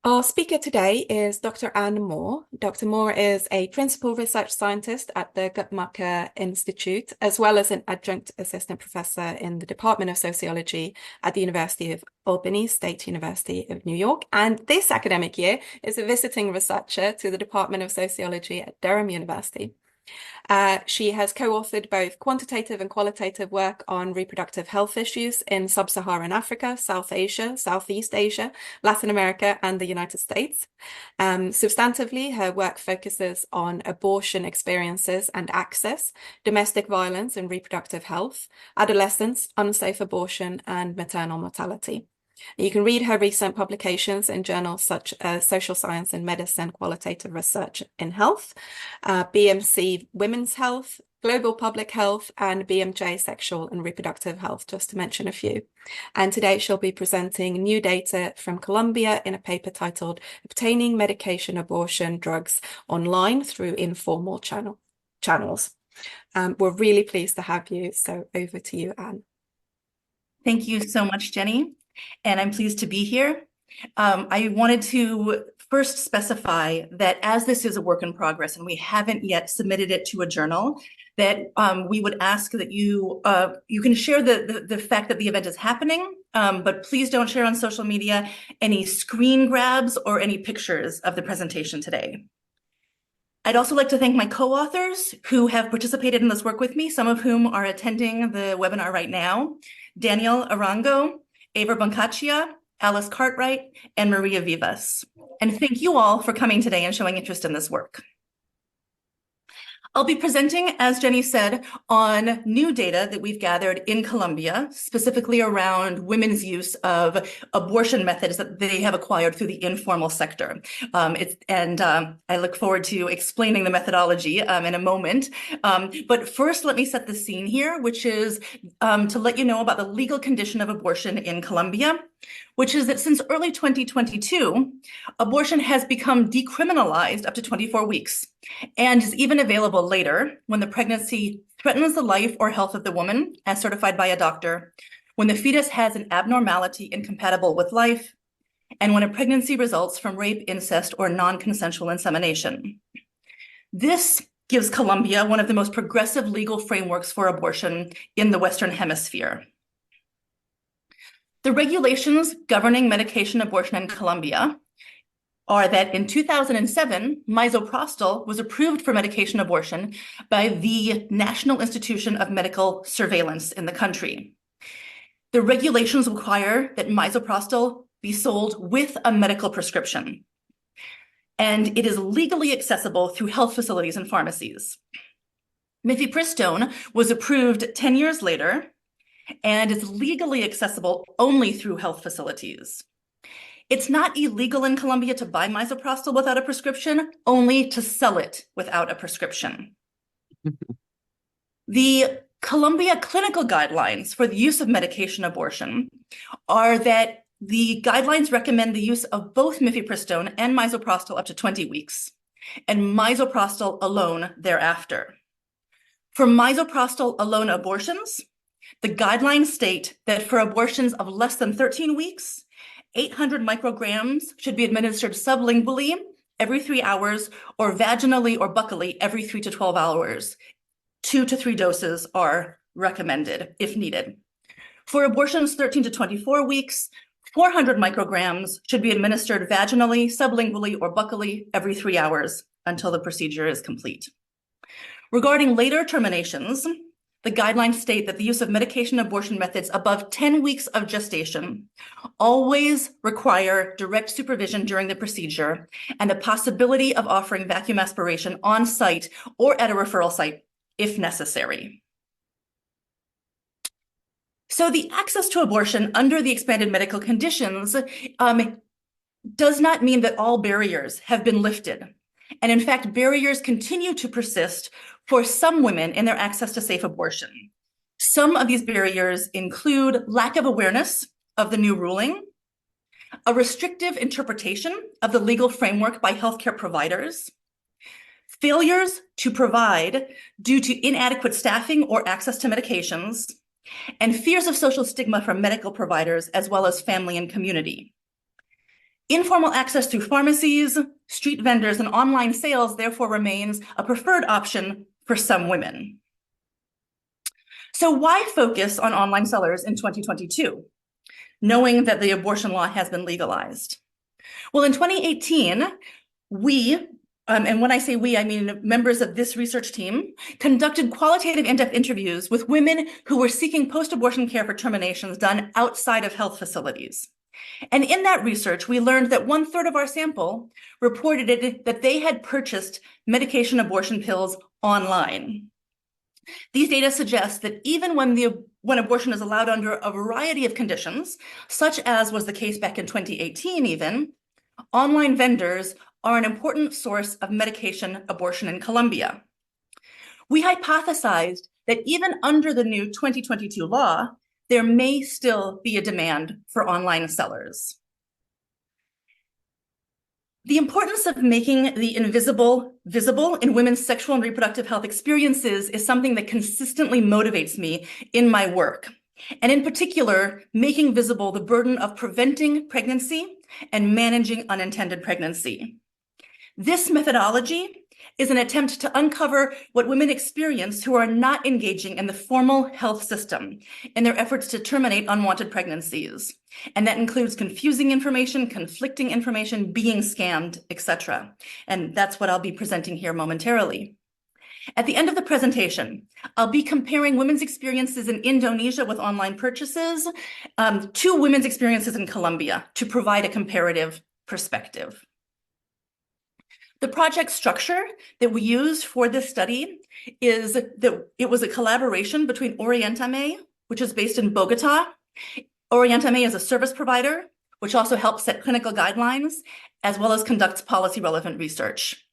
Our speaker today is Dr. Anne Moore. Dr. Moore is a principal research scientist at the Guttmacher Institute, as well as an adjunct assistant professor in the Department of Sociology at the University of Albany, State University of New York. And this academic year is a visiting researcher to the Department of Sociology at Durham University. She has co-authored both quantitative and qualitative work on reproductive health issues in sub-Saharan Africa, South Asia, Southeast Asia, Latin America, and the United States. Substantively, her work focuses on abortion experiences and access, domestic violence and reproductive health, adolescence, unsafe abortion, and maternal mortality. You can read her recent publications in journals such as Social Science and Medicine, Qualitative Research in Health, BMC Women's Health, Global Public Health, and BMJ Sexual and Reproductive Health, just to mention a few. And today she'll be presenting new data from Colombia in a paper titled Obtaining Medication Abortion Drugs Online Through Informal Channels. We're really pleased to have you, so over to you, Anne. Thank you so much, Jenny. And I'm pleased to be here. I wanted to first specify that as this is a work in progress and we haven't yet submitted it to a journal, that we would ask that you can share the fact that the event is happening, but please don't share on social media any screen grabs or any pictures of the presentation today. I'd also like to thank my co-authors who have participated in this work with me, some of whom are attending the webinar right now: Daniel Arango, Ava Boncaccia, Alice Cartwright, and Maria Vivas. And thank you all for coming today and showing interest in this work. I'll be presenting, as Jenny said, on new data that we've gathered in Colombia, specifically around women's use of abortion methods that they have acquired through the informal sector. I look forward to explaining the methodology in a moment. But first, let me set the scene here, which is to let you know about the legal condition of abortion in Colombia, which is that since early 2022, abortion has become decriminalized up to 24 weeks and is even available later when the pregnancy threatens the life or health of the woman, as certified by a doctor, when the fetus has an abnormality incompatible with life, and when a pregnancy results from rape, incest, or non-consensual insemination. This gives Colombia one of the most progressive legal frameworks for abortion in the Western Hemisphere. The regulations governing medication abortion in Colombia are that in 2007, misoprostol was approved for medication abortion by the National Institution of Medical Surveillance in the country. The regulations require that misoprostol be sold with a medical prescription, and it is legally accessible through health facilities and pharmacies. Mifepristone was approved 10 years later, and it's legally accessible only through health facilities. It's not illegal in Colombia to buy misoprostol without a prescription, only to sell it without a prescription. The Colombia clinical guidelines for the use of medication abortion are that the guidelines recommend the use of both mifepristone and misoprostol up to 20 weeks, and misoprostol alone thereafter. For misoprostol alone abortions, the guidelines state that for abortions of less than 13 weeks, 800 micrograms should be administered sublingually every 3 hours or vaginally or buccally every 3 to 12 hours. 2 to 3 doses are recommended if needed. For abortions 13 to 24 weeks, 400 micrograms should be administered vaginally, sublingually, or buccally every 3 hours until the procedure is complete. Regarding later terminations, the guidelines state that the use of medication abortion methods above 10 weeks of gestation always require direct supervision during the procedure and the possibility of offering vacuum aspiration on site or at a referral site if necessary. So the access to abortion under the expanded medical conditions does not mean that all barriers have been lifted. And in fact, barriers continue to persist for some women in their access to safe abortion. Some of these barriers include lack of awareness of the new ruling, a restrictive interpretation of the legal framework by healthcare providers, failures to provide due to inadequate staffing or access to medications, and fears of social stigma from medical providers as well as family and community. Informal access through pharmacies, street vendors, and online sales therefore remains a preferred option for some women. So why focus on online sellers in 2022, knowing that the abortion law has been legalized? Well, in 2018, we, and when I say we, I mean members of this research team, conducted qualitative in-depth interviews with women who were seeking post-abortion care for terminations done outside of health facilities. And in that research, we learned that 1/3 of our sample reported that they had purchased medication abortion pills online. These data suggest that even when abortion is allowed under a variety of conditions, such as was the case back in 2018 even, online vendors are an important source of medication abortion in Colombia. We hypothesized that even under the new 2022 law, there may still be a demand for online sellers. The importance of making the invisible visible in women's sexual and reproductive health experiences is something that consistently motivates me in my work, and in particular, making visible the burden of preventing pregnancy and managing unintended pregnancy. This methodology is an attempt to uncover what women experience who are not engaging in the formal health system in their efforts to terminate unwanted pregnancies. And that includes confusing information, conflicting information, being scammed, etc. And that's what I'll be presenting here momentarily. At the end of the presentation, I'll be comparing women's experiences in Indonesia with online purchases to women's experiences in Colombia to provide a comparative perspective. The project structure that we used for this study is that it was a collaboration between Orientame, which is based in Bogota. Orientame is a service provider, which also helps set clinical guidelines, as well as conducts policy-relevant research.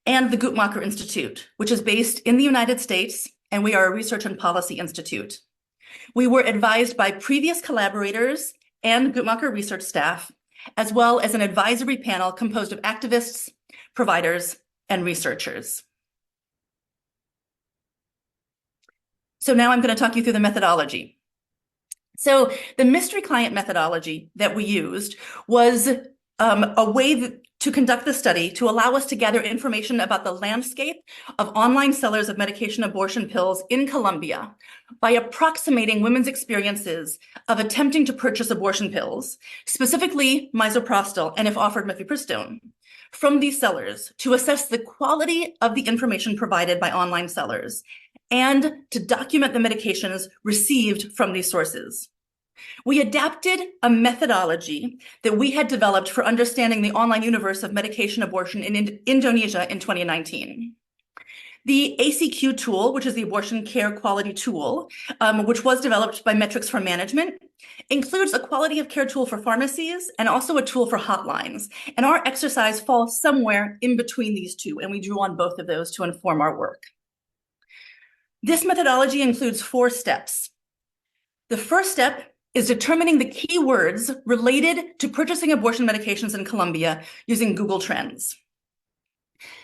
And the Guttmacher Institute, which is based in the United States, and we are a research and policy institute. We were advised by previous collaborators and Guttmacher research staff, as well as an advisory panel composed of activists, providers, and researchers. So now I'm going to talk you through the methodology. So the mystery client methodology that we used was a way to conduct the study to allow us to gather information about the landscape of online sellers of medication abortion pills in Colombia by approximating women's experiences of attempting to purchase abortion pills, specifically misoprostol and, if offered, mifepristone, from these sellers to assess the quality of the information provided by online sellers and to document the medications received from these sources. We adapted a methodology that we had developed for understanding the online universe of medication abortion in Indonesia in 2019. The ACQ tool, which is the abortion care quality tool, which was developed by Metrics for Management, includes a quality of care tool for pharmacies and also a tool for hotlines. And our exercise falls somewhere in between these two, and we drew on both of those to inform our work. This methodology includes 4 steps. The first step is determining the keywords related to purchasing abortion medications in Colombia using Google Trends.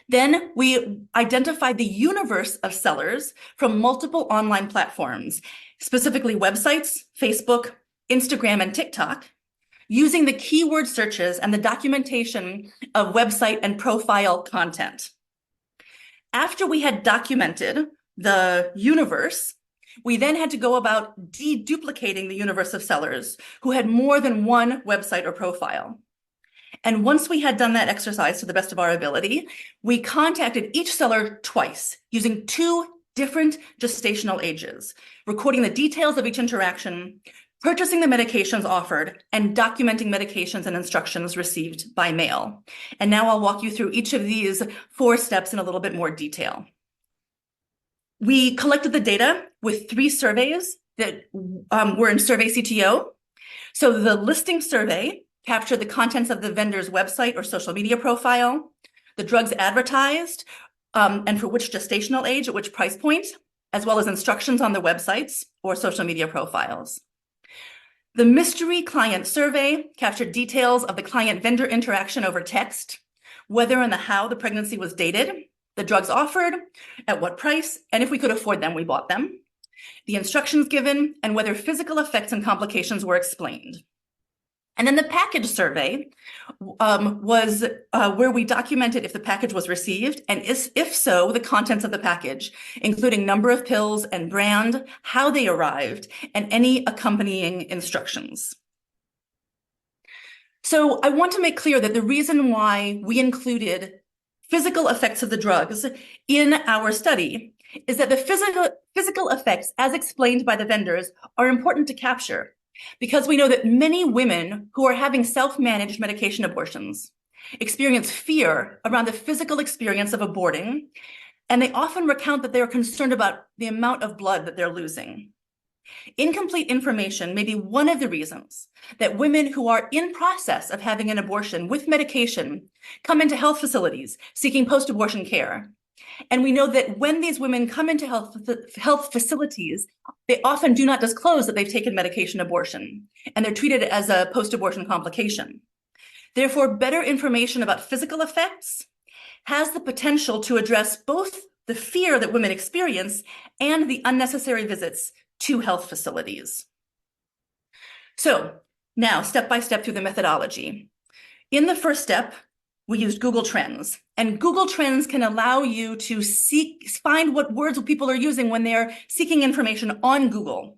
Then we identified the universe of sellers from multiple online platforms, specifically websites, Facebook, Instagram, and TikTok, using the keyword searches and the documentation of website and profile content. After we had documented the universe, we then had to go about deduplicating the universe of sellers who had more than one website or profile. And once we had done that exercise to the best of our ability, we contacted each seller twice using 2 different gestational ages, recording the details of each interaction, purchasing the medications offered, and documenting medications and instructions received by mail. And now I'll walk you through each of these 4 steps in a little bit more detail. We collected the data with 3 surveys that were in Survey CTO. So the listing survey captured the contents of the vendor's website or social media profile, the drugs advertised, and for which gestational age, at which price point, as well as instructions on the websites or social media profiles. The mystery client survey captured details of the client-vendor interaction over text, whether and how the pregnancy was dated, the drugs offered, at what price, and if we could afford them, we bought them, the instructions given, and whether physical effects and complications were explained. And then the package survey was where we documented if the package was received, and if so, the contents of the package, including number of pills and brand, how they arrived, and any accompanying instructions. So I want to make clear that the reason why we included physical effects of the drugs in our study is that the physical effects, as explained by the vendors, are important to capture, because we know that many women who are having self-managed medication abortions experience fear around the physical experience of aborting, and they often recount that they're concerned about the amount of blood that they're losing. Incomplete information may be one of the reasons that women who are in process of having an abortion with medication come into health facilities seeking post-abortion care. And we know that when these women come into health facilities, they often do not disclose that they've taken medication abortion, and they're treated as a post-abortion complication. Therefore, better information about physical effects has the potential to address both the fear that women experience and the unnecessary visits to health facilities. So now, step by step through the methodology. In the first step, we used Google Trends, and Google Trends can allow you to find what words people are using when they're seeking information on Google.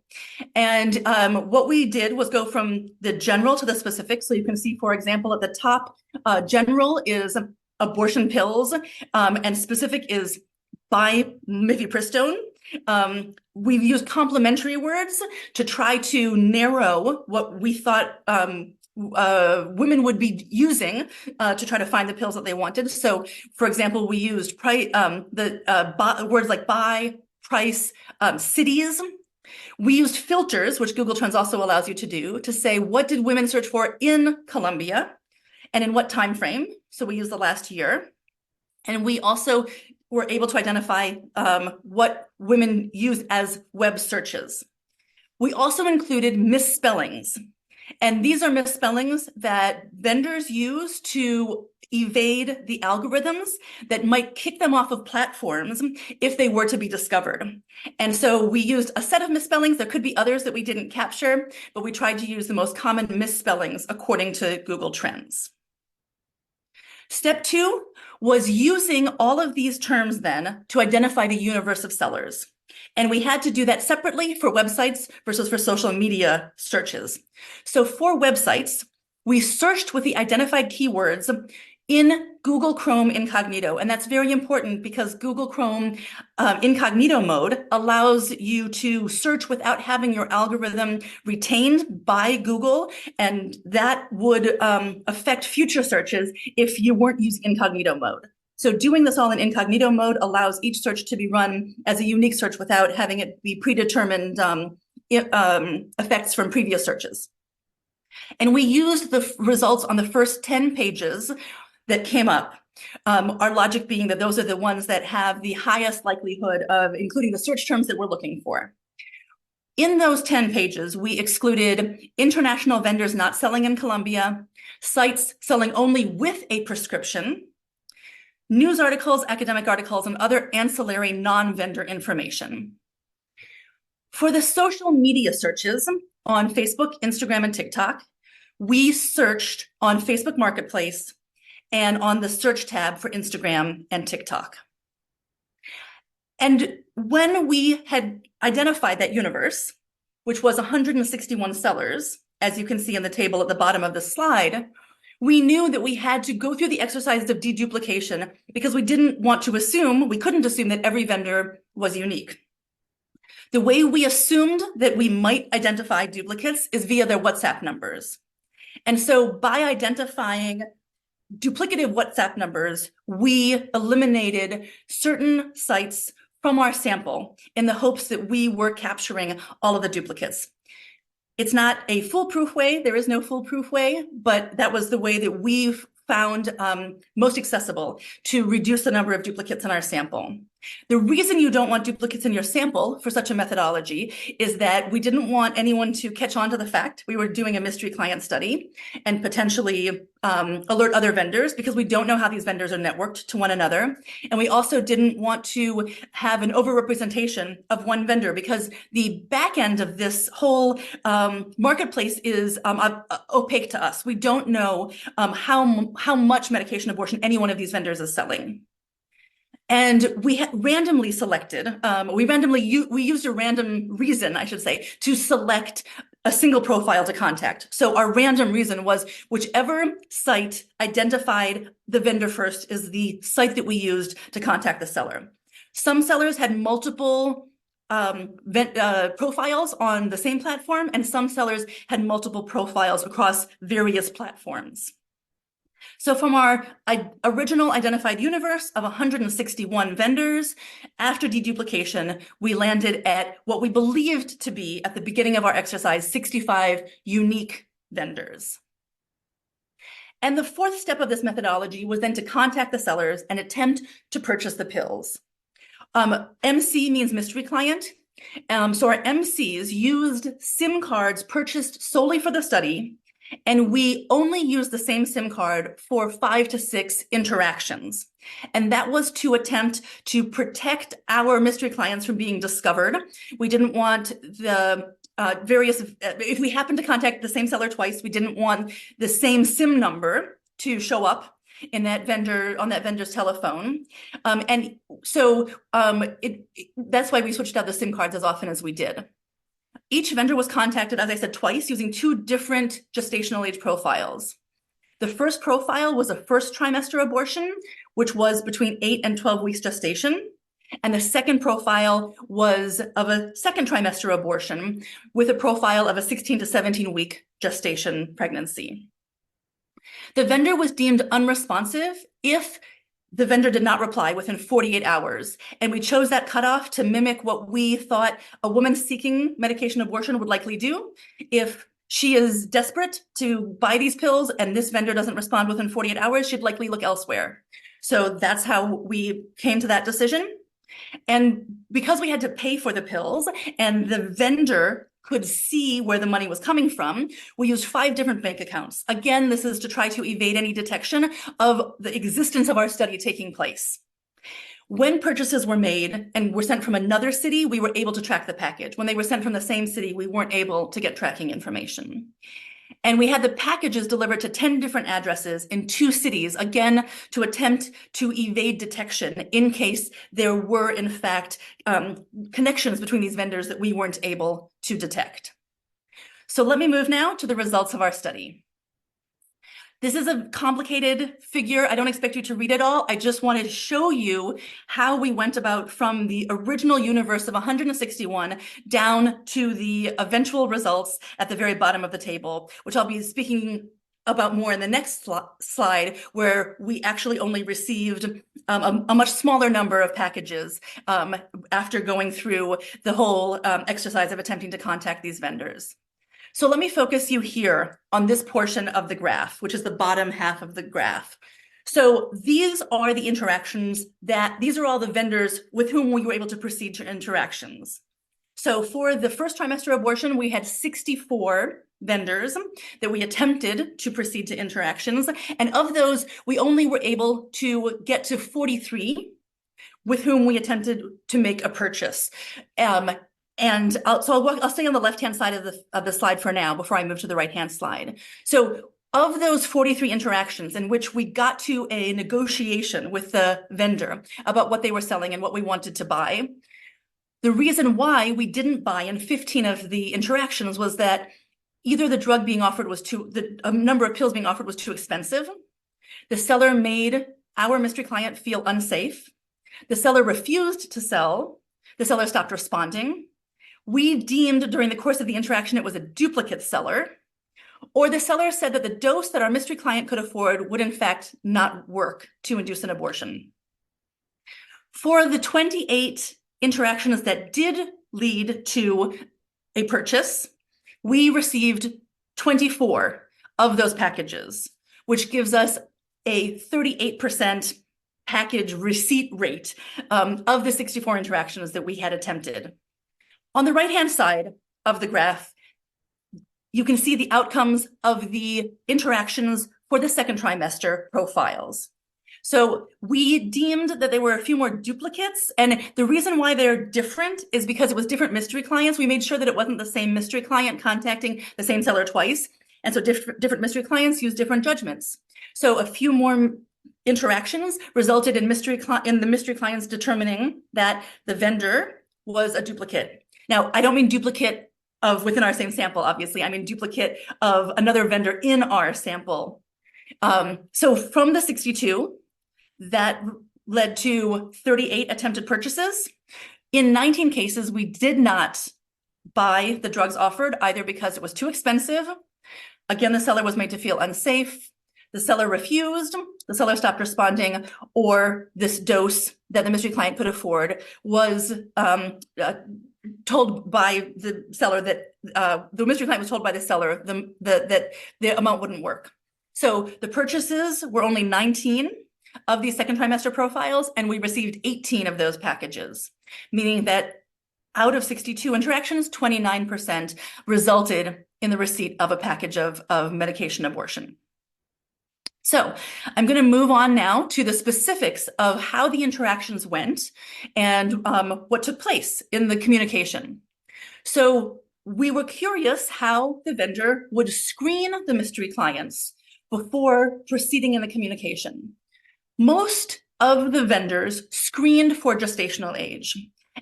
And what we did was go from the general to the specific. So you can see, for example, at the top, general is abortion pills, and specific is mifepristone. We've used complementary words to try to narrow what we thought women would be using to try to find the pills that they wanted. So, for example, we used words like buy, price, cities. We used filters, which Google Trends also allows you to do, to say what did women search for in Colombia and in what time frame. So we used the last year. And we also were able to identify what women use as web searches. We also included misspellings. And these are misspellings that vendors use to evade the algorithms that might kick them off of platforms if they were to be discovered. And so we used a set of misspellings. There could be others that we didn't capture, but we tried to use the most common misspellings according to Google Trends. Step 2 was using all of these terms then to identify the universe of sellers. And we had to do that separately for websites versus for social media searches. So for websites, we searched with the identified keywords in Google Chrome Incognito. And that's very important because Google Chrome Incognito mode allows you to search without having your algorithm retained by Google. And that would affect future searches if you weren't using Incognito mode. So doing this all in incognito mode allows each search to be run as a unique search without having it be predetermined effects from previous searches. And we used the results on the first 10 pages that came up. Our logic being that those are the ones that have the highest likelihood of including the search terms that we're looking for. In those 10 pages, we excluded international vendors not selling in Colombia, sites selling only with a prescription, news articles, academic articles, and other ancillary non-vendor information. For the social media searches on Facebook, Instagram, and TikTok, we searched on Facebook Marketplace and on the search tab for Instagram and TikTok. And when we had identified that universe, which was 161 sellers, as you can see in the table at the bottom of the slide, we knew that we had to go through the exercise of deduplication because we couldn't assume that every vendor was unique. The way we assumed that we might identify duplicates is via their WhatsApp numbers. And so by identifying duplicative WhatsApp numbers, we eliminated certain sites from our sample in the hopes that we were capturing all of the duplicates. It's not a foolproof way. There is no foolproof way, but that was the way that we've found most accessible to reduce the number of duplicates in our sample. The reason you don't want duplicates in your sample for such a methodology is that we didn't want anyone to catch on to the fact we were doing a mystery client study and potentially alert other vendors, because we don't know how these vendors are networked to one another. And we also didn't want to have an overrepresentation of one vendor, because the back end of this whole marketplace is opaque to us. We don't know how much medication abortion any one of these vendors is selling. And we randomly selected, we used a random reason, I should say, to select a single profile to contact. So our random reason was whichever site identified the vendor first is the site that we used to contact the seller. Some sellers had multiple profiles on the same platform, and some sellers had multiple profiles across various platforms. So from our original identified universe of 161 vendors, after deduplication, we landed at what we believed to be, at the beginning of our exercise, 65 unique vendors. And the fourth step of this methodology was then to contact the sellers and attempt to purchase the pills. MC means mystery client. So our MCs used SIM cards purchased solely for the study, and we only used the same SIM card for 5 to 6 interactions. And that was to attempt to protect our mystery clients from being discovered. We didn't want the if we happened to contact the same seller twice, we didn't want the same SIM number to show up in that vendor, on that vendor's telephone. And so that's why we switched out the SIM cards as often as we did. Each vendor was contacted, as I said, twice, using 2 different gestational age profiles. The first profile was a first trimester abortion, which was between 8 and 12 weeks gestation. And the second profile was of a second trimester abortion with a profile of a 16 to 17 week gestation pregnancy. The vendor was deemed unresponsive if the vendor did not reply within 48 hours. And we chose that cutoff to mimic what we thought a woman seeking medication abortion would likely do. If she is desperate to buy these pills and this vendor doesn't respond within 48 hours, she'd likely look elsewhere. So that's how we came to that decision. And because we had to pay for the pills and the vendor could see where the money was coming from, we used 5 different bank accounts. Again, this is to try to evade any detection of the existence of our study taking place. When purchases were made and were sent from another city, we were able to track the package. When they were sent from the same city, we weren't able to get tracking information. And we had the packages delivered to 10 different addresses in 2 cities, again, to attempt to evade detection in case there were, in fact, connections between these vendors that we weren't able to detect. So let me move now to the results of our study. This is a complicated figure. I don't expect you to read it all. I just wanted to show you how we went about from the original universe of 161 down to the eventual results at the very bottom of the table, which I'll be speaking about more in the next slide, where we actually only received a much smaller number of packages after going through the whole exercise of attempting to contact these vendors. So let me focus you here on this portion of the graph, which is the bottom half of the graph. So these are the interactions these are all the vendors with whom we were able to proceed to interactions. So for the first trimester abortion, we had 64 vendors that we attempted to proceed to interactions. And of those, we only were able to get to 43 with whom we attempted to make a purchase. I'll stay on the left-hand side of the slide for now before I move to the right-hand slide. So of those 43 interactions in which we got to a negotiation with the vendor about what they were selling and what we wanted to buy, the reason why we didn't buy in 15 of the interactions was that either the drug being offered was the number of pills being offered was too expensive, the seller made our mystery client feel unsafe, the seller refused to sell, the seller stopped responding, we deemed during the course of the interaction it was a duplicate seller, or the seller said that the dose that our mystery client could afford would in fact not work to induce an abortion. For the 28 interactions that did lead to a purchase, we received 24 of those packages, which gives us a 38% package receipt rate of the 64 interactions that we had attempted. On the right-hand side of the graph, you can see the outcomes of the interactions for the second trimester profiles. So we deemed that there were a few more duplicates, and the reason why they're different is because it was different mystery clients. We made sure that it wasn't the same mystery client contacting the same seller twice, and so different mystery clients use different judgments. So a few more interactions resulted in the mystery clients determining that the vendor was a duplicate. Now, I don't mean duplicate of within our same sample, obviously. I mean duplicate of another vendor in our sample. So from the 62, that led to 38 attempted purchases. In 19 cases, we did not buy the drugs offered, either because it was too expensive. Again, the seller was made to feel unsafe. The seller refused, the seller stopped responding, or this dose that the mystery client could afford was told by the seller that the mystery client was told by the seller that the amount wouldn't work. So the purchases were only 19 of these second trimester profiles, and we received 18 of those packages, meaning that out of 62 interactions, 29% resulted in the receipt of a package of medication abortion. So I'm going to move on now to the specifics of how the interactions went and what took place in the communication. So we were curious how the vendor would screen the mystery clients before proceeding in the communication. Most of the vendors screened for gestational age.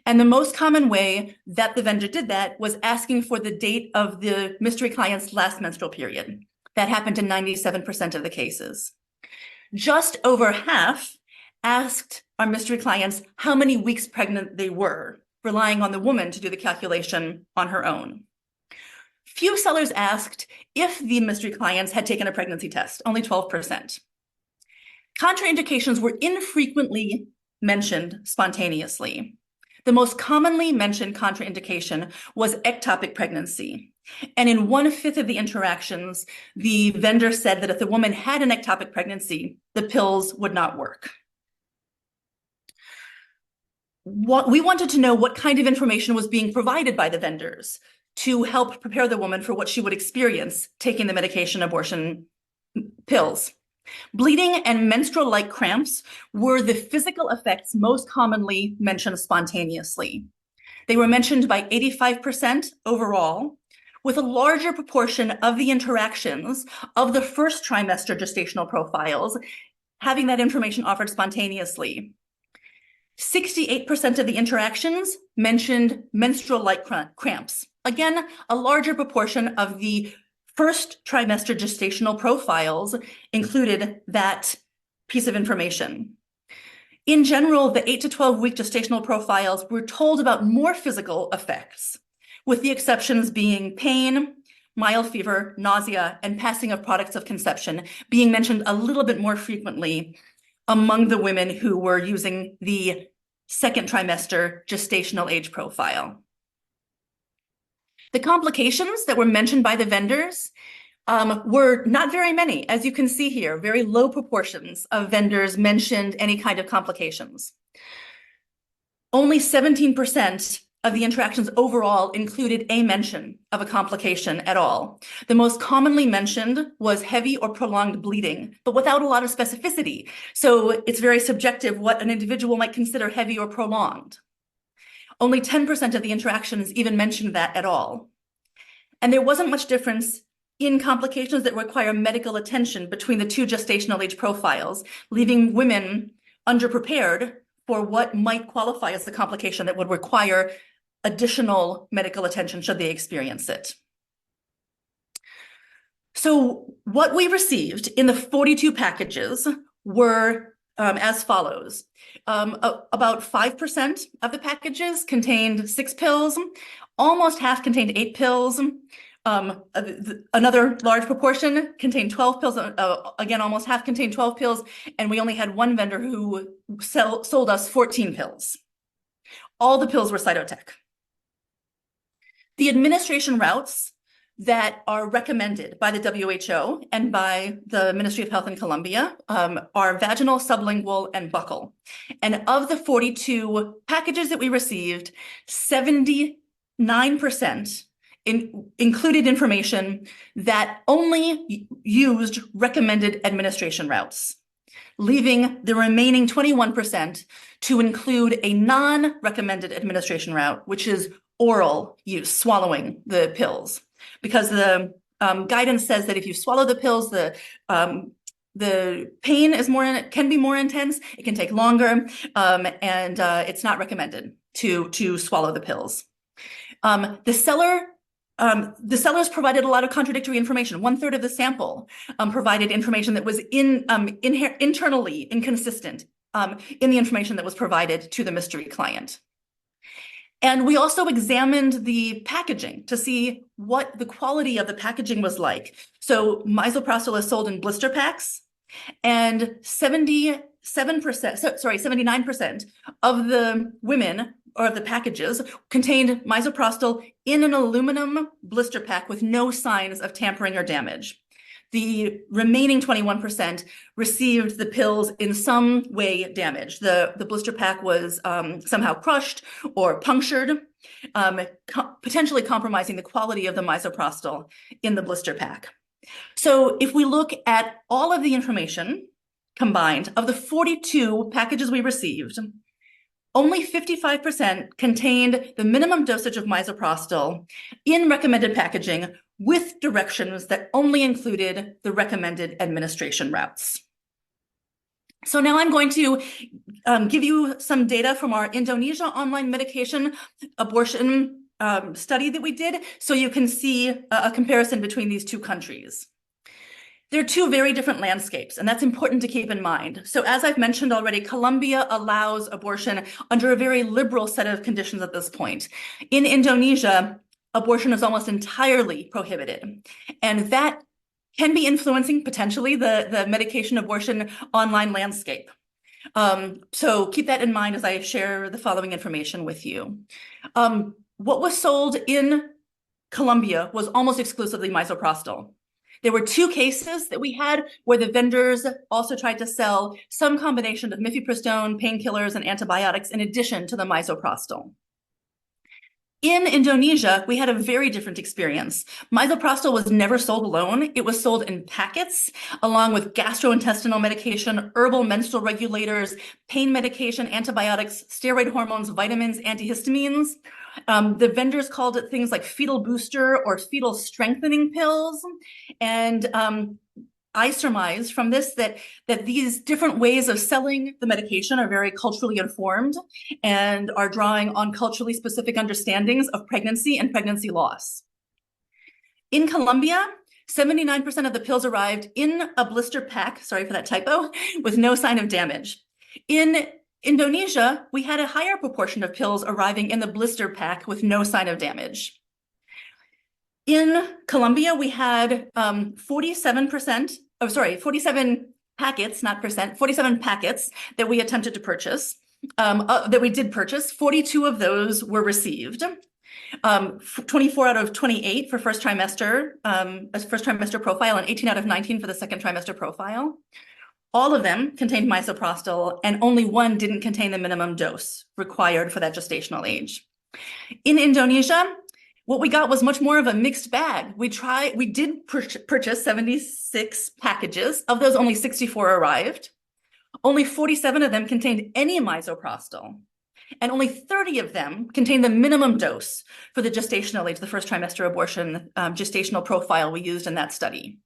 And the most common way that the vendor did that was asking for the date of the mystery client's last menstrual period. That happened in 97% of the cases. Just over half asked our mystery clients how many weeks pregnant they were, relying on the woman to do the calculation on her own. Few sellers asked if the mystery clients had taken a pregnancy test, only 12%. Contraindications were infrequently mentioned spontaneously. The most commonly mentioned contraindication was ectopic pregnancy. And in 1/5 of the interactions, the vendor said that if the woman had an ectopic pregnancy, the pills would not work. We wanted to know what kind of information was being provided by the vendors to help prepare the woman for what she would experience taking the medication abortion pills. Bleeding and menstrual-like cramps were the physical effects most commonly mentioned spontaneously. They were mentioned by 85% overall, with a larger proportion of the interactions of the first trimester gestational profiles having that information offered spontaneously. 68% of the interactions mentioned menstrual-like cramps. Again, a larger proportion of the first trimester gestational profiles included that piece of information. In general, the 8 to 12-week gestational profiles were told about more physical effects, with the exceptions being pain, mild fever, nausea, and passing of products of conception being mentioned a little bit more frequently among the women who were using the second trimester gestational age profile. The complications that were mentioned by the vendors were not very many. As you can see here, very low proportions of vendors mentioned any kind of complications. Only 17% of the interactions overall included a mention of a complication at all. The most commonly mentioned was heavy or prolonged bleeding, but without a lot of specificity. So it's very subjective what an individual might consider heavy or prolonged. Only 10% of the interactions even mentioned that at all. And there wasn't much difference in complications that require medical attention between the two gestational age profiles, leaving women underprepared for what might qualify as the complication that would require additional medical attention should they experience it. So what we received in the 42 packages were as follows. About 5% of the packages contained 6 pills, almost half contained 8 pills. Another large proportion contained 12 pills. Again, almost half contained 12 pills, and we only had one vendor who sold us 14 pills. All the pills were Cytotec. The administration routes that are recommended by the WHO and by the Ministry of Health in Colombia are vaginal, sublingual, and buccal. And of the 42 packages that we received, 79% included information that only used recommended administration routes, leaving the remaining 21% to include a non-recommended administration route, which is oral use, swallowing the pills. Because the guidance says that if you swallow the pills, the pain can be more intense, it can take longer, and it's not recommended to swallow the pills. The sellers provided a lot of contradictory information. 1/3 of the sample provided information that was internally inconsistent in the information that was provided to the mystery client. And we also examined the packaging to see what the quality of the packaging was like. So misoprostol is sold in blister packs, and 79% of the women or the packages contained misoprostol in an aluminum blister pack with no signs of tampering or damage. The remaining 21% received the pills in some way damaged. The blister pack was somehow crushed or punctured, potentially compromising the quality of the misoprostol in the blister pack. So if we look at all of the information combined, of the 42 packages we received, only 55% contained the minimum dosage of misoprostol in recommended packaging with directions that only included the recommended administration routes. So now I'm going to give you some data from our Indonesia online medication abortion study that we did, so you can see a comparison between these two countries. They're two very different landscapes, and that's important to keep in mind. So as I've mentioned already, Colombia allows abortion under a very liberal set of conditions at this point. In Indonesia, abortion is almost entirely prohibited, and that can be influencing potentially the medication abortion online landscape. So keep that in mind as I share the following information with you. What was sold in Colombia was almost exclusively misoprostol. There were 2 cases that we had where the vendors also tried to sell some combination of mifepristone, painkillers, and antibiotics in addition to the misoprostol. In Indonesia, we had a very different experience. Misoprostol was never sold alone. It was sold in packets, along with gastrointestinal medication, herbal menstrual regulators, pain medication, antibiotics, steroid hormones, vitamins, antihistamines. The vendors called it things like fetal booster or fetal strengthening pills. And I surmise from this that these different ways of selling the medication are very culturally informed and are drawing on culturally specific understandings of pregnancy and pregnancy loss. In Colombia, 79% of the pills arrived in a blister pack, sorry for that typo, with no sign of damage. In Indonesia, we had a higher proportion of pills arriving in the blister pack with no sign of damage. In Colombia, we had 47 packets, not percent, 47 packets that we attempted to purchase, that we did purchase. 42 of those were received. 24 out of 28 for first trimester profile, and 18 out of 19 for the second trimester profile. All of them contained misoprostol, and only one didn't contain the minimum dose required for that gestational age. In Indonesia, what we got was much more of a mixed bag. We did purchase 76 packages. Of those, only 64 arrived. Only 47 of them contained any misoprostol, and only 30 of them contained the minimum dose for the gestational age, the first trimester abortion gestational profile we used in that study.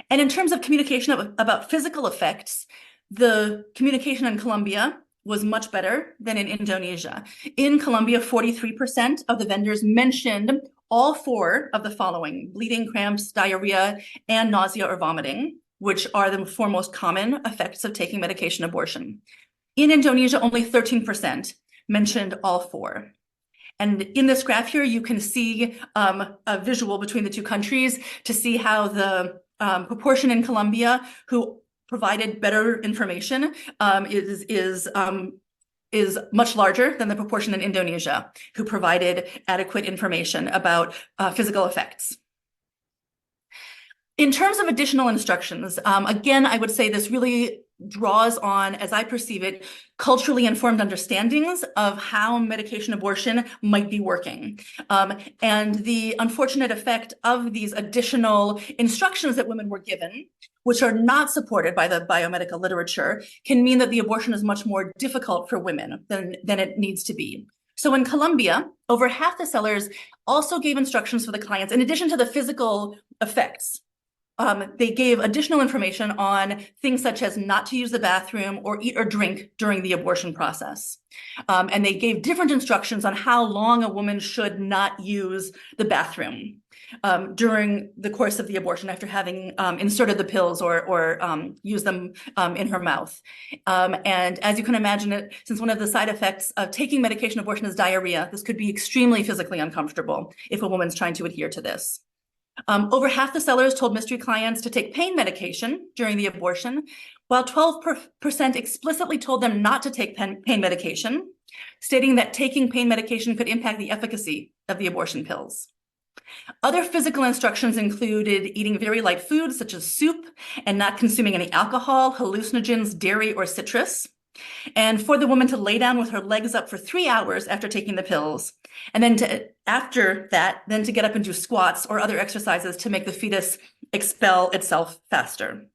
And in terms of communication about physical effects, the communication in Colombia was much better than in Indonesia. In Colombia, 43% of the vendors mentioned all 4 of the following: bleeding, cramps, diarrhea, and nausea or vomiting, which are the 4 most common effects of taking medication abortion. In Indonesia, only 13% mentioned all 4. And in this graph here, you can see a visual between the 2 countries to see how the proportion in Colombia who provided better information is much larger than the proportion in Indonesia who provided adequate information about physical effects. In terms of additional instructions, again, I would say this really draws on, as I perceive it, culturally informed understandings of how medication abortion might be working. And the unfortunate effect of these additional instructions that women were given, which are not supported by the biomedical literature, can mean that the abortion is much more difficult for women than it needs to be. So in Colombia, over half the sellers also gave instructions for the clients, in addition to the physical effects. They gave additional information on things such as not to use the bathroom or eat or drink during the abortion process. And they gave different instructions on how long a woman should not use the bathroom during the course of the abortion after having inserted the pills or used them in her mouth. And as you can imagine, since one of the side effects of taking medication abortion is diarrhea, this could be extremely physically uncomfortable if a woman's trying to adhere to this. Over half the sellers told mystery clients to take pain medication during the abortion, while 12% explicitly told them not to take pain medication, stating that taking pain medication could impact the efficacy of the abortion pills. Other physical instructions included eating very light foods such as soup and not consuming any alcohol, hallucinogens, dairy, or citrus. And for the woman to lay down with her legs up for 3 hours after taking the pills. And then after that, to get up and do squats or other exercises to make the fetus expel itself faster.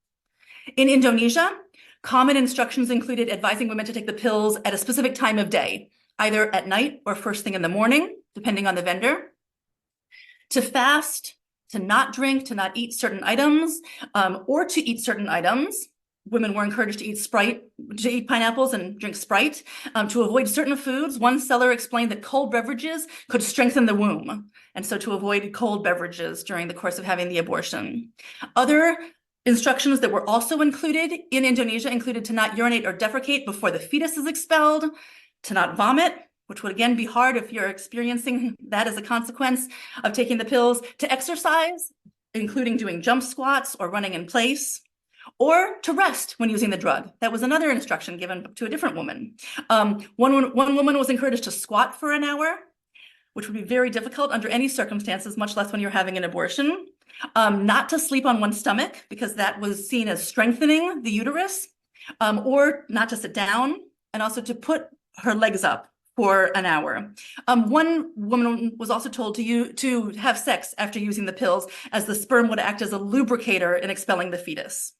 In Indonesia, common instructions included advising women to take the pills at a specific time of day, either at night or first thing in the morning, depending on the vendor. To fast, to not drink, to not eat certain items, or to eat certain items. Women were encouraged to eat pineapples and drink Sprite. To avoid certain foods, one seller explained that cold beverages could strengthen the womb, and so to avoid cold beverages during the course of having the abortion. Other instructions that were also included in Indonesia included to not urinate or defecate before the fetus is expelled, to not vomit, which would again be hard if you're experiencing that as a consequence of taking the pills, to exercise, including doing jump squats or running in place, or to rest when using the drug. That was another instruction given to a different woman. One woman was encouraged to squat for an hour, which would be very difficult under any circumstances, much less when you're having an abortion. Not to sleep on one's stomach, because that was seen as strengthening the uterus, or not to sit down, and also to put her legs up for an hour. One woman was also told to have sex after using the pills, as the sperm would act as a lubricator in expelling the fetus.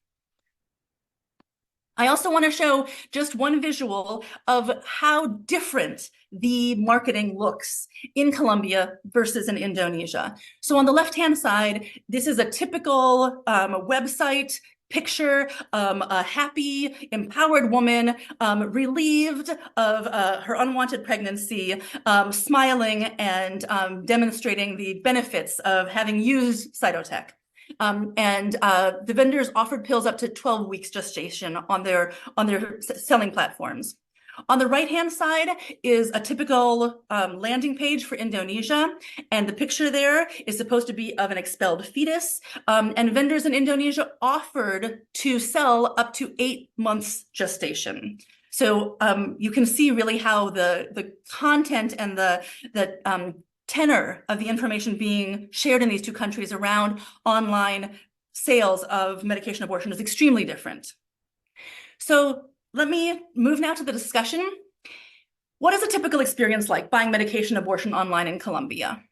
I also want to show just one visual of how different the marketing looks in Colombia versus in Indonesia. So on the left-hand side, this is a typical website picture, a happy, empowered woman, relieved of her unwanted pregnancy, smiling and demonstrating the benefits of having used Cytotec. The vendors offered pills up to 12 weeks gestation on their selling platforms. On the right-hand side is a typical landing page for Indonesia, and the picture there is supposed to be of an expelled fetus, and vendors in Indonesia offered to sell up to 8 months gestation. So you can see really how the content and the tenor of the information being shared in these two countries around online sales of medication abortion is extremely different. So let me move now to the discussion. What is a typical experience like buying medication abortion online in Colombia?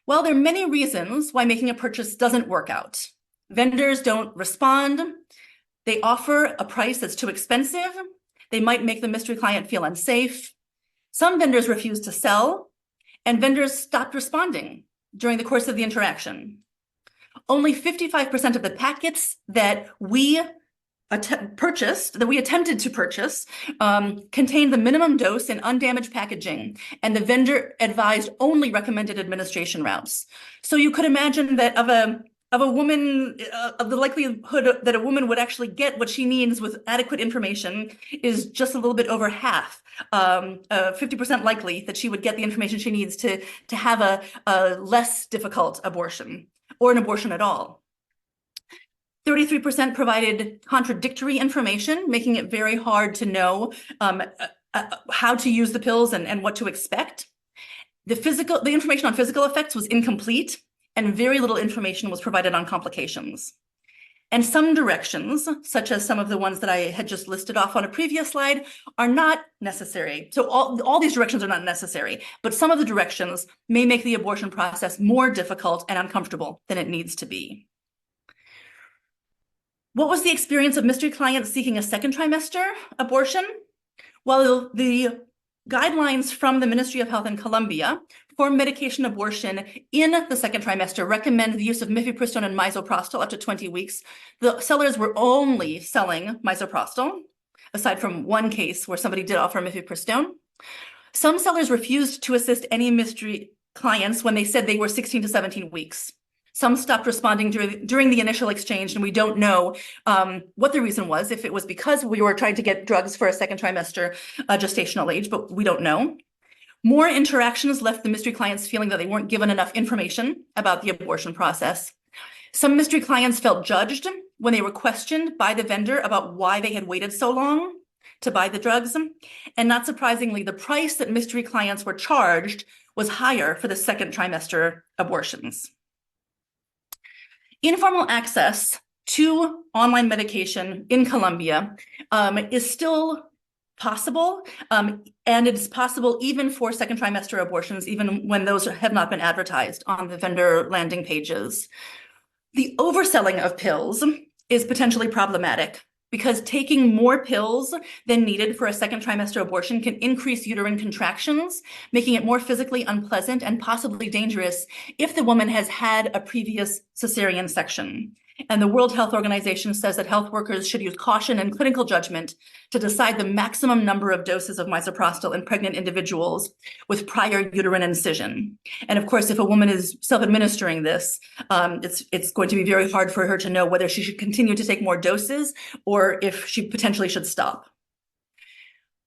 Well, there are many reasons why making a purchase doesn't work out. Vendors don't respond. They offer a price that's too expensive. They might make the mystery client feel unsafe. Some vendors refuse to sell, and vendors stopped responding during the course of the interaction. Only 55% of the packets that we attempted to purchase, contained the minimum dose in undamaged packaging, and the vendor advised only recommended administration routes. So you could imagine that of the likelihood that a woman would actually get what she needs with adequate information is just a little bit over half, 50% likely that she would get the information she needs to have a less difficult abortion or an abortion at all. 33% provided contradictory information, making it very hard to know how to use the pills and what to expect. The information on physical effects was incomplete, and very little information was provided on complications. And some directions, such as some of the ones that I had just listed off on a previous slide, are not necessary. So all these directions are not necessary, but some of the directions may make the abortion process more difficult and uncomfortable than it needs to be. What was the experience of mystery clients seeking a second trimester abortion? Well, the guidelines from the Ministry of Health in Colombia for medication abortion in the second trimester recommend the use of mifepristone and misoprostol up to 20 weeks. The sellers were only selling misoprostol, aside from one case where somebody did offer mifepristone. Some sellers refused to assist any mystery clients when they said they were 16 to 17 weeks. Some stopped responding during the initial exchange, and we don't know what the reason was, if it was because we were trying to get drugs for a second trimester gestational age, but we don't know. More interactions left the mystery clients feeling that they weren't given enough information about the abortion process. Some mystery clients felt judged when they were questioned by the vendor about why they had waited so long to buy the drugs. And not surprisingly, the price that mystery clients were charged was higher for the second trimester abortions. Informal access to online medication in Colombia is still possible, and it's possible even for second trimester abortions, even when those have not been advertised on the vendor landing pages. The overselling of pills is potentially problematic because taking more pills than needed for a second trimester abortion can increase uterine contractions, making it more physically unpleasant and possibly dangerous if the woman has had a previous cesarean section. And the World Health Organization says that health workers should use caution and clinical judgment to decide the maximum number of doses of misoprostol in pregnant individuals with prior uterine incision. And of course, if a woman is self-administering this, it's going to be very hard for her to know whether she should continue to take more doses or if she potentially should stop.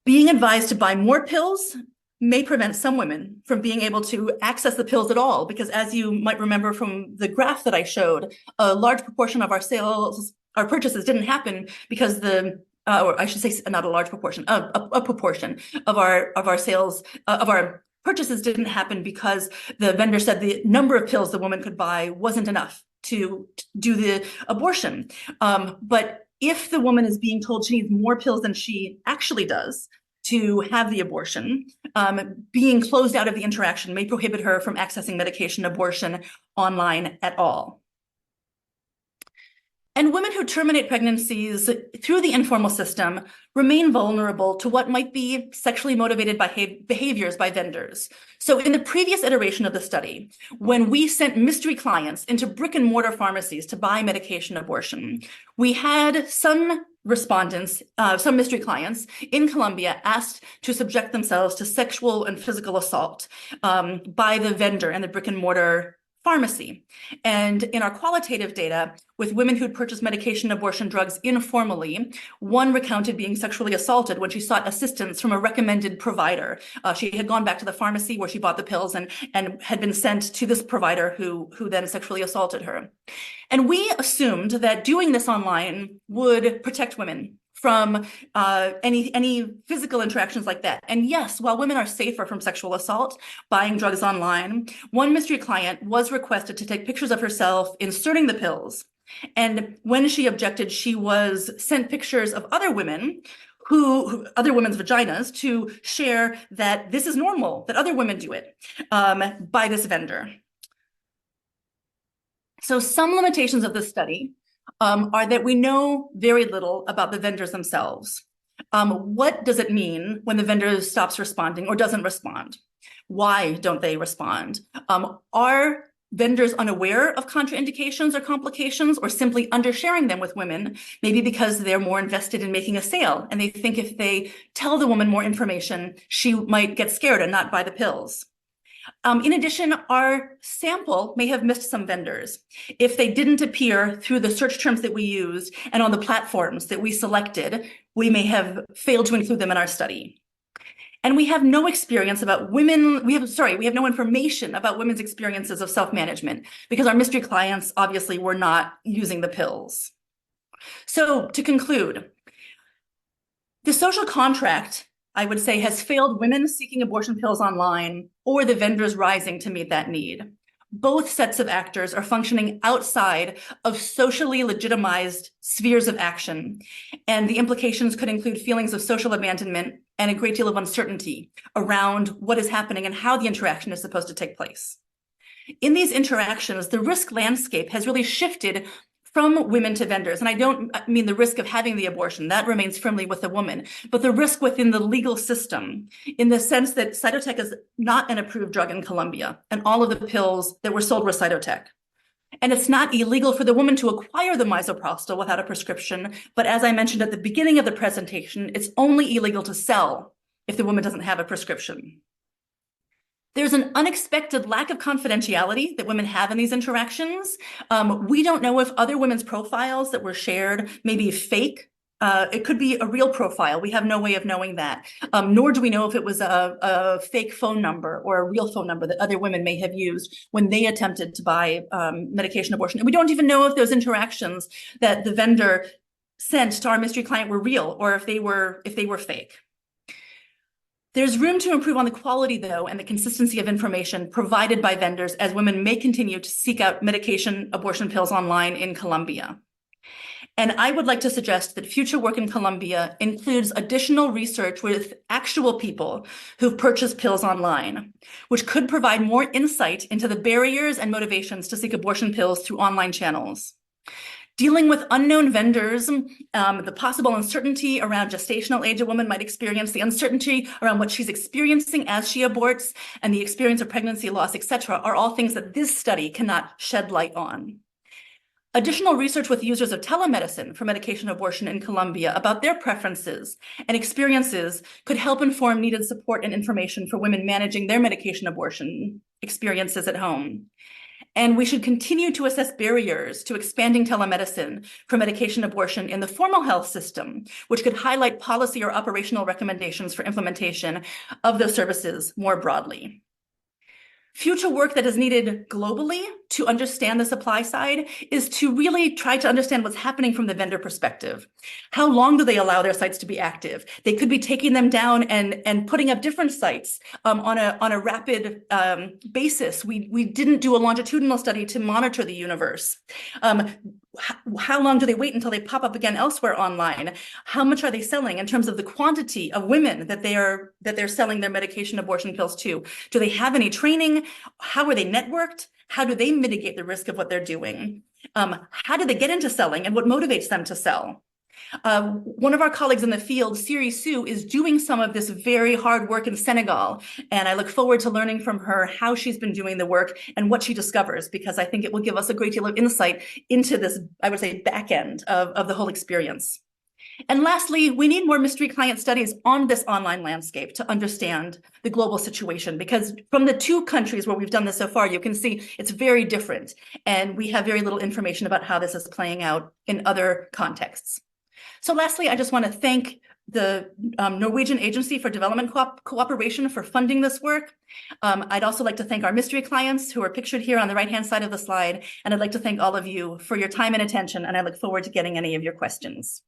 Being advised to buy more pills may prevent some women from being able to access the pills at all, because as you might remember from the graph that I showed, a large proportion of our purchases didn't happen because or I should say not a large proportion, a proportion of our sales, of our purchases didn't happen because the vendor said the number of pills the woman could buy wasn't enough to do the abortion. But if the woman is being told she needs more pills than she actually does to have the abortion, being closed out of the interaction may prohibit her from accessing medication abortion online at all. And women who terminate pregnancies through the informal system remain vulnerable to what might be sexually motivated behaviors by vendors. So in the previous iteration of the study, when we sent mystery clients into brick and mortar pharmacies to buy medication abortion, we had some respondents, some mystery clients in Colombia asked to subject themselves to sexual and physical assault by the vendor and the brick and mortar pharmacy. And in our qualitative data, with women who'd purchased medication abortion drugs informally, one recounted being sexually assaulted when she sought assistance from a recommended provider. She had gone back to the pharmacy where she bought the pills and had been sent to this provider who then sexually assaulted her. And we assumed that doing this online would protect women from any physical interactions like that. And yes, while women are safer from sexual assault buying drugs online, one mystery client was requested to take pictures of herself inserting the pills. And when she objected, she was sent pictures of other women other women's vaginas to share that this is normal, that other women do it by this vendor. So some limitations of this study are that we know very little about the vendors themselves. What does it mean when the vendor stops responding or doesn't respond? Why don't they respond? Are vendors unaware of contraindications or complications, or simply undersharing them with women, maybe because they're more invested in making a sale and they think if they tell the woman more information, she might get scared and not buy the pills? In addition, our sample may have missed some vendors. If they didn't appear through the search terms that we used and on the platforms that we selected, we may have failed to include them in our study. And we have no experience about women, we have no information about women's experiences of self-management because our mystery clients obviously were not using the pills. So to conclude, the social contract, I would say, has failed women seeking abortion pills online or the vendors rising to meet that need. both sets of actors are functioning outside of socially legitimized spheres of action. And the implications could include feelings of social abandonment and a great deal of uncertainty around what is happening and how the interaction is supposed to take place. In these interactions, the risk landscape has really shifted from women to vendors. And I don't mean the risk of having the abortion, that remains firmly with the woman, but the risk within the legal system, in the sense that Cytotec is not an approved drug in Colombia, and all of the pills that were sold were Cytotec. And it's not illegal for the woman to acquire the misoprostol without a prescription, but as I mentioned at the beginning of the presentation, it's only illegal to sell if the woman doesn't have a prescription. There's an unexpected lack of confidentiality that women have in these interactions. We don't know if other women's profiles that were shared may be fake. It could be a real profile. We have no way of knowing that. Nor do we know if it was a fake phone number or a real phone number that other women may have used when they attempted to buy medication abortion. And we don't even know if those interactions that the vendor sent to our mystery client were real or if they were fake. There's room to improve on the quality, though, and the consistency of information provided by vendors as women may continue to seek out medication abortion pills online in Colombia. And I would like to suggest that future work in Colombia includes additional research with actual people who've purchased pills online, which could provide more insight into the barriers and motivations to seek abortion pills through online channels. Dealing with unknown vendors, the possible uncertainty around gestational age a woman might experience, the uncertainty around what she's experiencing as she aborts, and the experience of pregnancy loss, etc., are all things that this study cannot shed light on. Additional research with users of telemedicine for medication abortion in Colombia about their preferences and experiences could help inform needed support and information for women managing their medication abortion experiences at home. And we should continue to assess barriers to expanding telemedicine for medication abortion in the formal health system, which could highlight policy or operational recommendations for implementation of those services more broadly. Future work that is needed globally to understand the supply side is to really try to understand what's happening from the vendor perspective. How long do they allow their sites to be active? They could be taking them down and putting up different sites on a rapid basis. We didn't do a longitudinal study to monitor the universe. How long do they wait until they pop up again elsewhere online? How much are they selling in terms of the quantity of women that they're selling their medication abortion pills to? Do they have any training? How are they networked? How do they mitigate the risk of what they're doing? How do they get into selling and what motivates them to sell? One of our colleagues in the field, Siri Su, is doing some of this very hard work in Senegal, and I look forward to learning from her how she's been doing the work and what she discovers, because I think it will give us a great deal of insight into this, I would say, back end of the whole experience. And lastly, we need more mystery client studies on this online landscape to understand the global situation, because from the two countries where we've done this so far, you can see it's very different, and we have very little information about how this is playing out in other contexts. So lastly, I just want to thank the Norwegian Agency for Development Cooperation for funding this work. I'd also like to thank our mystery clients who are pictured here on the right-hand side of the slide. And I'd like to thank all of you for your time and attention. And I look forward to getting any of your questions.